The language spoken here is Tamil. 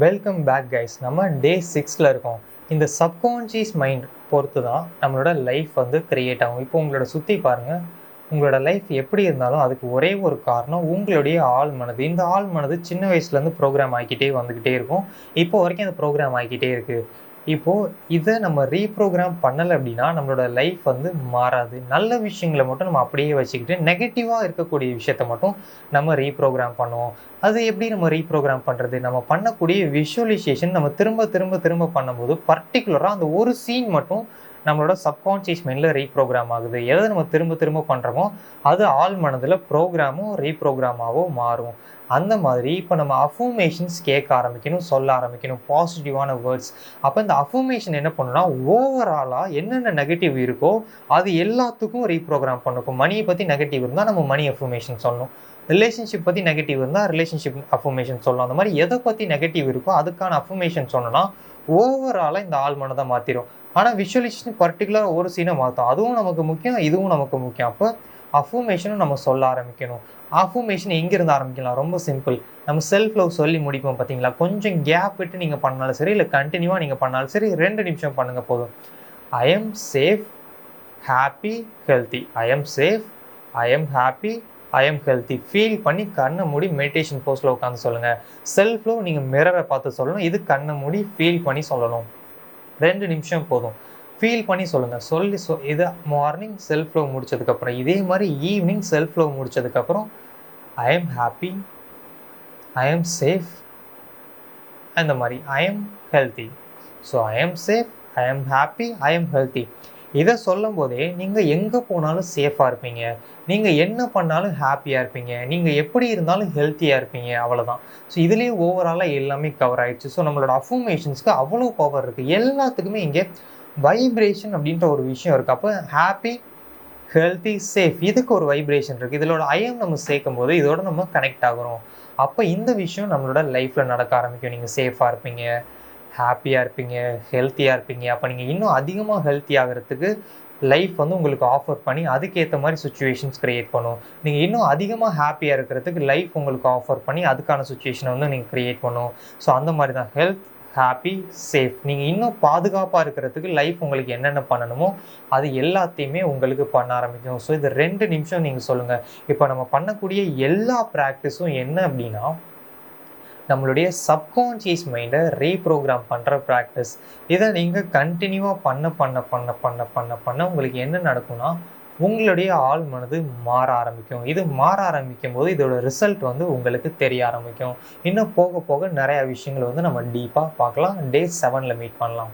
Welcome back guys. நம்ம டே 6ல் இருக்கோம். இந்த சப்கான்ஷியஸ் மைண்ட் பொறுத்து தான் நம்மளோட லைஃப் வந்து கிரியேட் ஆகும். இப்போ உங்களோட சுற்றி பாருங்கள், உங்களோட லைஃப் எப்படி இருந்தாலும் அதுக்கு ஒரே ஒரு காரணம் உங்களுடைய ஆழ் மனது. இந்த ஆழ் மனது சின்ன வயசுலேருந்து ப்ரோக்ராம் ஆகிக்கிட்டே வந்துக்கிட்டே இருக்கும். இப்போ வரைக்கும் அந்த ப்ரோக்ராம் ஆகிக்கிட்டே இருக்குது. இப்போது இதை நம்ம ரீப்ரோக்ராம் பண்ணலை அப்படின்னா நம்மளோட லைஃப் வந்து மாறாது. நல்ல விஷயங்களை மட்டும் நம்ம அப்படியே வச்சுக்கிட்டு நெகட்டிவாக இருக்கக்கூடிய விஷயத்த மட்டும் நம்ம ரீப்ரோக்ராம் பண்ணுவோம். அது எப்படி நம்ம ரீப்ரோக்ராம் பண்ணுறது? நம்ம பண்ணக்கூடிய விஷுவலைசேஷன் நம்ம திரும்ப திரும்ப திரும்ப பண்ணும்போது பர்டிகுலராக அந்த ஒரு சீன் மட்டும் நம்மளோட சப்கான்ஷியஸ் மைண்டில் ரீப்ரோக்ராம் ஆகுது. எதை நம்ம திரும்ப திரும்ப பண்ணுறோமோ அது ஆழ் மனதில் ப்ரோக்ராமும் ரீப்ரோக்ராமாவோ மாறும். அந்த மாதிரி இப்போ நம்ம அஃபர்மேஷன்ஸ் கேட்க ஆரம்பிக்கணும், சொல்ல ஆரம்பிக்கணும், பாசிட்டிவான வேர்ட்ஸ். அப்போ இந்த அஃபர்மேஷன் என்ன பண்ணுன்னா, ஓவராலாக என்னென்ன நெகட்டிவ் இருக்கோ அது எல்லாத்துக்கும் ரீப்ரோக்ராம் பண்ணும். இப்போ மணியை பற்றி நெகட்டிவ் இருந்தால் நம்ம மணி அஃபர்மேஷன் சொல்லணும். ரிலேஷன்ஷிப் பற்றி நெகட்டிவ் இருந்தால் ரிலேஷன்ஷிப் அஃபர்மேஷன் சொல்லலாம். அந்த மாதிரி எதை பற்றி நெகட்டிவ் இருக்கோ அதுக்கான அஃபர்மேஷன் சொன்னோன்னா ஓவராலாக இந்த ஆழ் மனதை மாற்றிடும். ஆனால் விஷுவலைசேஷன் பர்டிகுலராக ஒரு சீனை மாற்றும். அதுவும் நமக்கு முக்கியம், இதுவும் நமக்கு முக்கியம். அப்போ அஃபர்மேஷனும் நம்ம சொல்ல ஆரம்பிக்கணும். அஃபர்மேஷன் எங்கேருந்து ஆரம்பிக்கலாம்? ரொம்ப சிம்பிள். நம்ம செல்ஃப் லவ் சொல்லி முடிப்போம் பார்த்தீங்களா? கொஞ்சம் கேப் விட்டு நீங்கள் பண்ணாலும் சரி, இல்லை கண்டினியூவாக நீங்கள் பண்ணாலும் சரி, 2 நிமிஷம் பண்ணுங்கள் போதும். I am safe, happy, healthy. I am safe, I am happy, I am healthy. Feel பண்ணி கண்ணை மூடி மெடிடேஷன் போஸ்ட்டில் உட்காந்து சொல்லுங்கள். செல்ஃப் லவ் நீங்கள் மிரரை பார்த்து சொல்லணும். இது கண்ணை மூடி ஃபீல் பண்ணி சொல்லணும். 2 நிமிஷம் போதும். ஃபீல் பண்ணி சொல்லுங்கள். இது மார்னிங் செல்ஃப் லவ் முடிச்சதுக்கப்புறம், இதே மாதிரி ஈவினிங் செல்ஃப் லவ் முடிச்சதுக்கப்புறம் I am happy, I am safe, அந்த மாதிரி I am healthy. So I am safe, I am happy, I am healthy. இதை சொல்லும் போதே நீங்கள் எங்கே போனாலும் சேஃபாக இருப்பீங்க. நீங்கள் என்ன பண்ணாலும் ஹாப்பியாக இருப்பீங்க. நீங்கள் எப்படி இருந்தாலும் ஹெல்த்தியாக இருப்பீங்க. அவ்வளோதான். ஸோ இதுலேயே ஓவராலாக எல்லாமே கவர் ஆகிடுச்சு. ஸோ நம்மளோட அஃபர்மேஷன்ஸ்க்கு அவ்வளோ பவர் இருக்குது. எல்லாத்துக்குமே இங்கே வைப்ரேஷன் அப்படின்ற ஒரு விஷயம் இருக்குது. அப்போ ஹாப்பி, ஹெல்த்தி, சேஃப் இதுக்கு ஒரு வைப்ரேஷன் இருக்குது. இதோட ஐஎம் நம்ம சேர்க்கும் போது இதோட நம்ம கனெக்ட் ஆகிறோம். அப்போ இந்த விஷயம் நம்மளோட லைஃப்பில் நடக்க ஆரம்பிக்கும். நீங்கள் சேஃபாக இருப்பீங்க, ஹாப்பியாக இருப்பீங்க, ஹெல்த்தியாக இருப்பீங்க. அப்போ நீங்கள் இன்னும் அதிகமாக ஹெல்த்தி ஆகிறதுக்கு லைஃப் வந்து உங்களுக்கு ஆஃபர் பண்ணி அதுக்கேற்ற மாதிரி சுச்சுவேஷன்ஸ் க்ரியேட் பண்ணும். நீங்கள் இன்னும் அதிகமாக ஹாப்பியாக இருக்கிறதுக்கு லைஃப் உங்களுக்கு ஆஃபர் பண்ணி அதுக்கான சுச்சுவேஷனை வந்து நீங்கள் க்ரியேட் பண்ணும். ஸோ அந்த மாதிரி தான் ஹெல்த், ஹாப்பி, சேஃப். நீங்கள் இன்னும் பாதுகாப்பாக இருக்கிறதுக்கு லைஃப் உங்களுக்கு என்னென்ன பண்ணணுமோ அது எல்லாத்தையுமே உங்களுக்கு பண்ண ஆரம்பிக்கும். ஸோ இது 2 நிமிஷம் நீங்கள் சொல்லுங்கள். இப்போ நம்ம பண்ணக்கூடிய எல்லா ப்ராக்டிஸும் என்ன அப்படின்னா, நம்மளுடைய சப்கான்ஷியஸ் மைண்டை ரீப்ரோக்ராம் பண்ணுற ப்ராக்டிஸ். இதை நீங்கள் கண்டினியூவாக பண்ண பண்ண பண்ண பண்ண பண்ண பண்ண உங்களுக்கு என்ன நடக்கும்னா, உங்களுடைய ஆழ் மனது மாற ஆரம்பிக்கும். இது மாற ஆரம்பிக்கும் போது இதோட ரிசல்ட் வந்து உங்களுக்கு தெரிய ஆரம்பிக்கும். இன்னும் போக போக நிறையா விஷயங்கள் வந்து நம்ம டீப்பாக பார்க்கலாம். டே 7ல் மீட் பண்ணலாம்.